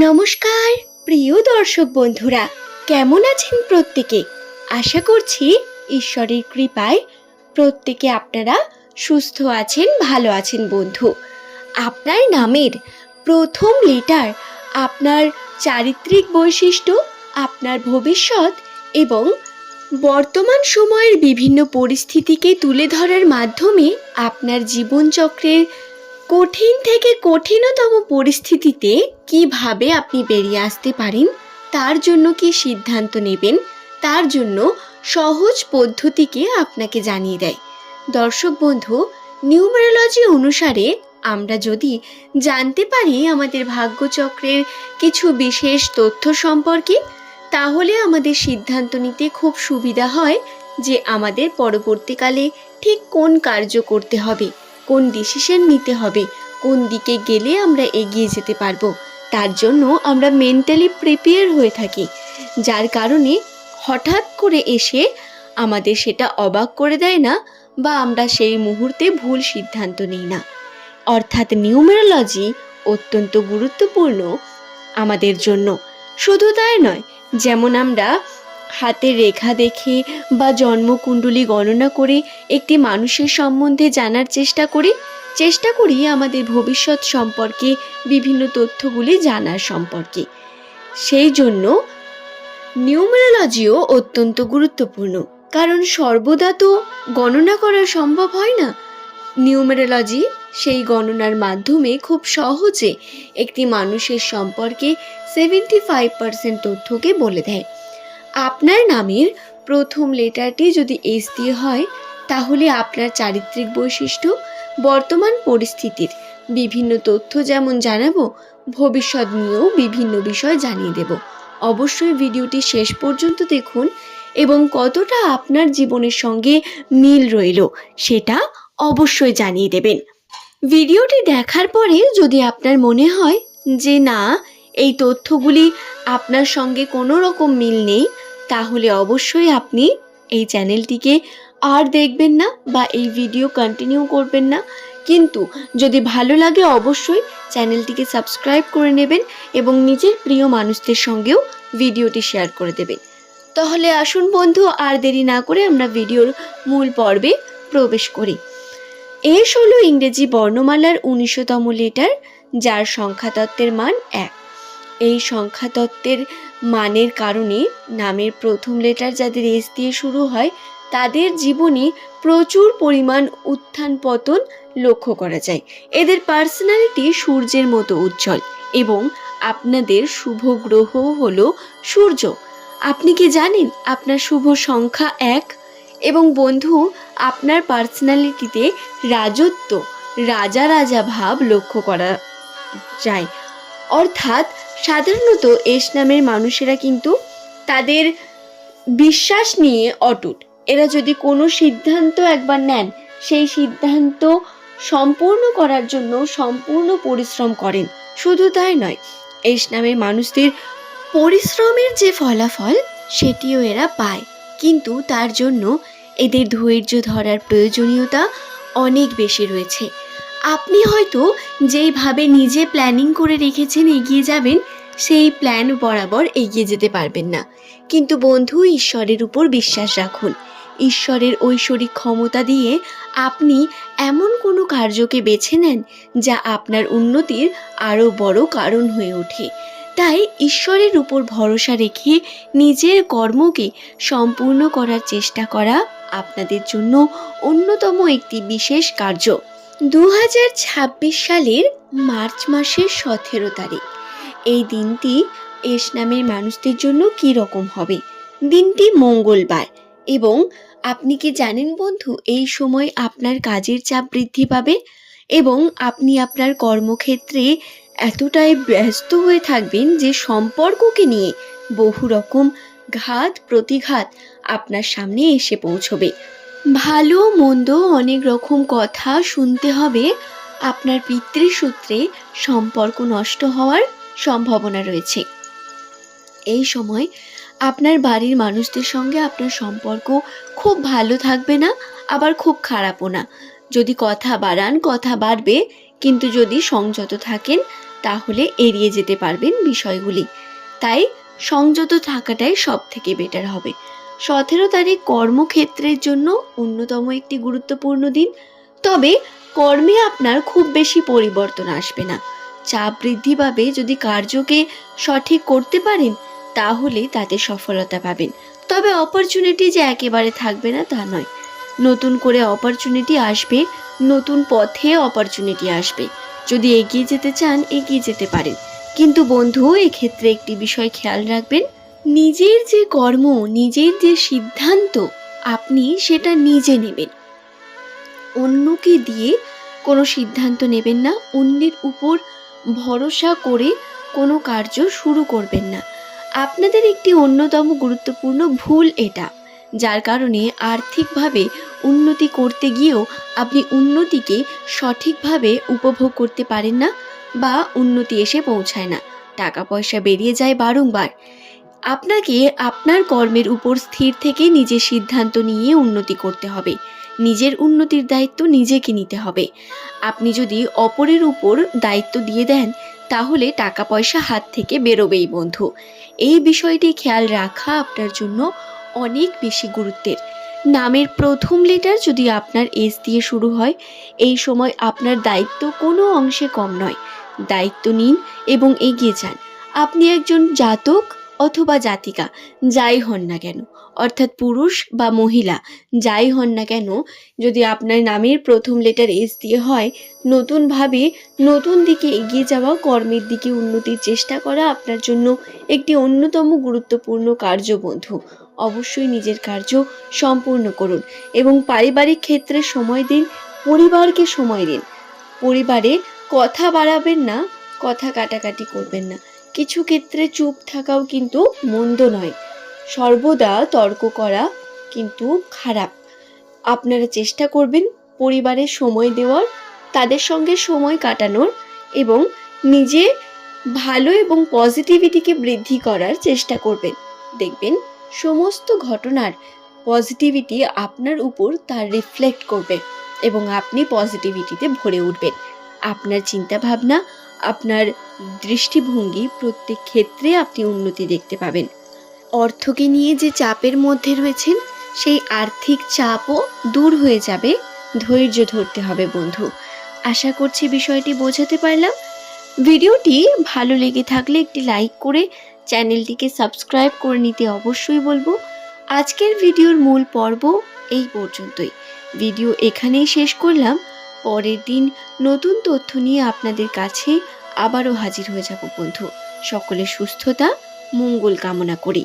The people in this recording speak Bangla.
নমস্কার প্রিয় দর্শক বন্ধুরা, কেমন আছেন প্রত্যেকে? আশা করছি ঈশ্বরের কৃপায় প্রত্যেকে আপনারা সুস্থ আছেন, ভালো আছেন। বন্ধু, আপনার নামের প্রথম লেটার আপনার চারিত্রিক বৈশিষ্ট্য, আপনার ভবিষ্যৎ এবং বর্তমান সময়ের বিভিন্ন পরিস্থিতিকে তুলে ধরার মাধ্যমে আপনার জীবনচক্রের কঠিন থেকে কঠিনতম পরিস্থিতিতে কিভাবে আপনি বেরিয়ে আসতে পারেন, তার জন্য কি সিদ্ধান্ত নেবেন, তার জন্য সহজ পদ্ধতিকে আপনাকে জানিয়ে দেয়। দর্শক বন্ধু, নিউমেরোলজি অনুসারে আমরা যদি জানতে পারি আমাদের ভাগ্যচক্রের কিছু বিশেষ তথ্য সম্পর্কে, তাহলে আমাদের সিদ্ধান্ত নিতে খুব সুবিধা হয় যে আমাদের পরবর্তীকালে ঠিক কোন কার্য করতে হবে, কোন ডিসিশন নিতে হবে, কোন দিকে গেলে আমরা এগিয়ে যেতে পারবো। তার জন্য আমরা মেন্টালি প্রিপেয়ার হয়ে থাকি, যার কারণে হঠাৎ করে এসে আমাদের সেটা অবাক করে দেয় না, বা আমরা সেই মুহূর্তে ভুল সিদ্ধান্ত নিই না। অর্থাৎ নিউমেরোলজি অত্যন্ত গুরুত্বপূর্ণ আমাদের জন্য। শুধু তাই নয়, যেমন আমরা হাতের রেখা দেখে বা জন্মকুণ্ডলী গণনা করে একটি মানুষের সম্বন্ধে জানার চেষ্টা করি আমাদের ভবিষ্যৎ সম্পর্কে বিভিন্ন তথ্যগুলি জানার সম্পর্কে। সেই জন্য নিউমেরোলজিও অত্যন্ত গুরুত্বপূর্ণ, কারণ সর্বদা তো গণনা করা সম্ভব হয় না। নিউমেরোলজি সেই গণনার মাধ্যমে খুব সহজে একটি মানুষের সম্পর্কে 75% তথ্যকে বলে দেয়। আপনার নামের প্রথম লেটারটি যদি এস দিয়ে হয়, তাহলে আপনার চারিত্রিক বৈশিষ্ট্য, বর্তমান পরিস্থিতির বিভিন্ন তথ্য যেমন জানাবো, ভবিষ্যৎ নিয়েও বিভিন্ন বিষয় জানিয়ে দেব। অবশ্যই ভিডিওটি শেষ পর্যন্ত দেখুন এবং কতটা আপনার জীবনের সঙ্গে মিল রইল সেটা অবশ্যই জানিয়ে দেবেন। ভিডিওটি দেখার পরে যদি আপনার মনে হয় যে না, এই তথ্যগুলি আপনার সঙ্গে কোনো রকম মিল নেই, তাহলে অবশ্যই আপনি এই চ্যানেলটিকে আর দেখবেন না বা এই ভিডিও কন্টিনিউ করবেন না। কিন্তু যদি ভালো লাগে অবশ্যই চ্যানেলটিকে সাবস্ক্রাইব করে নেবেন এবং নিজের প্রিয় মানুষদের সঙ্গেও ভিডিওটি শেয়ার করে দেবেন। তাহলে আসুন বন্ধু, আর দেরি না করে আমরা ভিডিওর মূল পর্বে প্রবেশ করি। এস হলো ইংরেজি বর্ণমালার 19তম লেটার, যার সংখ্যাতত্ত্বের মান 1। এই সংখ্যাতত্ত্বের মানের কারণে নামের প্রথম লেটার যাদের এস দিয়ে শুরু হয়, তাদের জীবনে প্রচুর পরিমাণ উত্থান পতন লক্ষ্য করা যায়। এদের পার্সোনালিটি সূর্যের মতো উজ্জ্বল এবং আপনাদের শুভ গ্রহ হলো সূর্য। আপনি কি জানেন আপনার শুভ সংখ্যা 1? এবং বন্ধু, আপনার পার্সোনালিটিতে রাজত্ব, রাজা রাজা ভাব লক্ষ্য করা যায়। অর্থাৎ সাধারণত এস নামের মানুষেরা কিন্তু তাদের বিশ্বাস নিয়ে অটুট। এরা যদি কোনো সিদ্ধান্ত একবার নেন, সেই সিদ্ধান্ত সম্পূর্ণ করার জন্য সম্পূর্ণ পরিশ্রম করেন। শুধু তাই নয়, এস নামের মানুষদের পরিশ্রমের যে ফলাফল সেটিও এরা পায়, কিন্তু তার জন্য এদের ধৈর্য ধরার প্রয়োজনীয়তা অনেক বেশি রয়েছে। আপনি হয়তো যেইভাবে নিজে প্ল্যানিং করে রেখেছেন এগিয়ে যাবেন, সেই প্ল্যান বরাবর এগিয়ে যেতে পারবেন না। কিন্তু বন্ধু, ঈশ্বরের উপর বিশ্বাস রাখুন। ঈশ্বরের ঐশ্বরিক ক্ষমতা দিয়ে আপনি এমন কোনো কার্যকে বেছে নেন যা আপনার উন্নতির আরও বড় কারণ হয়ে ওঠে। তাই ঈশ্বরের উপর ভরসা রেখে নিজের কর্মকে সম্পূর্ণ করার চেষ্টা করা আপনাদের জন্য অন্যতম একটি বিশেষ কার্য। 2026 সালের মার্চ মাসের 17 তারিখ এই দিনটি এস নামের মানুষদের জন্য কী রকম হবে? দিনটি মঙ্গলবার। এবং আপনি কি জানেন বন্ধু, এই সময় আপনার কাজের চাপ বৃদ্ধি পাবে এবং আপনি আপনার কর্মক্ষেত্রে এতটাই ব্যস্ত হয়ে থাকবেন যে সম্পর্ককে নিয়ে বহু রকম ঘাত প্রতিঘাত আপনার সামনে এসে পৌঁছবে। ভালো মন্দ অনেক রকম কথা শুনতে হবে। আপনার পিতৃসূত্রে সম্পর্ক নষ্ট হওয়ার সম্ভাবনা রয়েছে। এই সময় আপনার বাড়ির মানুষদের সঙ্গে আপনার সম্পর্ক খুব ভালো থাকবে না, আবার খুব খারাপও না। যদি কথা বাড়ান, কথা বাড়বে, কিন্তু যদি সংযত থাকেন তাহলে এড়িয়ে যেতে পারবেন বিষয়গুলি। তাই সংযত থাকাটাই সব থেকে বেটার হবে। 17 তারিখ কর্মক্ষেত্রের জন্য অন্যতম একটি গুরুত্বপূর্ণ দিন। তবে কর্মে আপনার খুব বেশি পরিবর্তন আসবে না। চাপ বৃদ্ধি পাবে, যদি কার্যকে সঠিক করতে পারেন তাহলে তাতে সফলতা পাবেন। তবে অপরচুনিটি যে একেবারে থাকবে না তা নয়, নতুন করে অপরচুনিটি আসবে, নতুন পথে অপরচুনিটি আসবে। যদি এগিয়ে যেতে চান এগিয়ে যেতে পারেন, কিন্তু বন্ধু এক্ষেত্রে একটি বিষয় খেয়াল রাখবেন, নিজের যে কর্ম, নিজের যে সিদ্ধান্ত আপনি সেটা নিজে নেবেন। অন্যকে দিয়ে কোনো সিদ্ধান্ত নেবেন না, অন্যের উপর ভরসা করে কোনো কার্য শুরু করবেন না। আপনাদের একটি অন্যতম গুরুত্বপূর্ণ ভুল এটা, যার কারণে আর্থিকভাবে উন্নতি করতে গিয়েও আপনি উন্নতিকে সঠিকভাবে উপভোগ করতে পারেন না বা উন্নতি এসে পৌঁছায় না, টাকা পয়সা বেরিয়ে যায় বারংবার। আপনাকে আপনার কর্মের উপর স্থির থেকে নিজের সিদ্ধান্ত নিয়ে উন্নতি করতে হবে। নিজের উন্নতির দায়িত্ব নিজেকে নিতে হবে। আপনি যদি অপরের উপর দায়িত্ব দিয়ে দেন তাহলে টাকা পয়সা হাত থেকে বেরোবেই বন্ধু। এই বিষয়টি খেয়াল রাখা আপনার জন্য অনেক বেশি গুরুত্বের। নামের প্রথম লেটার যদি আপনার এস দিয়ে শুরু হয়, এই সময় আপনার দায়িত্ব কোনো অংশে কম নয়। দায়িত্ব নিন এবং এগিয়ে যান। আপনি একজন জাতক অথবা জাতিকা যাই হন না কেন, অর্থাৎ পুরুষ বা মহিলা যাই হন না কেন, যদি আপনার নামের প্রথম লেটার এস দিয়ে হয়, নতুনভাবে নতুন দিকে এগিয়ে যাওয়া, কর্মের দিকে উন্নতির চেষ্টা করা আপনার জন্য একটি অন্যতম গুরুত্বপূর্ণ কার্য বন্ধু। অবশ্যই নিজের কার্য সম্পূর্ণ করুন এবং পারিবারিক ক্ষেত্রে সময় দিন, পরিবারকে সময় দিন। পরিবারে কথা বাড়াবেন না, কথা কাটাকাটি করবেন না। কিছু ক্ষেত্রে চুপ থাকাও কিন্তু মন্দ নয়। সর্বদা তর্ক করা কিন্তু খারাপ। আপনারা চেষ্টা করবেন পরিবারের সময় দেওয়ার, তাদের সঙ্গে সময় কাটানোর এবং নিজে ভালো এবং পজিটিভিটিকে বৃদ্ধি করার চেষ্টা করবেন। দেখবেন সমস্ত ঘটনার পজিটিভিটি আপনার উপর তার রিফ্লেক্ট করবে এবং আপনি পজিটিভিটিতে ভরে উঠবেন। আপনার চিন্তাভাবনা, আপনার দৃষ্টিভঙ্গি, প্রত্যেক ক্ষেত্রে আপনি উন্নতি দেখতে পাবেন। অর্থকে নিয়ে যে চাপের মধ্যে রয়েছেন সেই আর্থিক চাপও দূর হয়ে যাবে। ধৈর্য ধরতে হবে বন্ধু। আশা করছি বিষয়টি বোঝাতে পারলাম। ভিডিওটি ভালো লেগে থাকলে একটি লাইক করে চ্যানেলটিকে সাবস্ক্রাইব করে নিতে অবশ্যই বলবো। আজকের ভিডিওর মূল পর্ব এই পর্যন্তই। ভিডিও এখানেই শেষ করলাম। পরের দিন নতুন তথ্য নিয়ে আপনাদের কাছে আবারও হাজির হয়ে যাব বন্ধু। সকলের সুস্থতা মঙ্গল কামনা করি।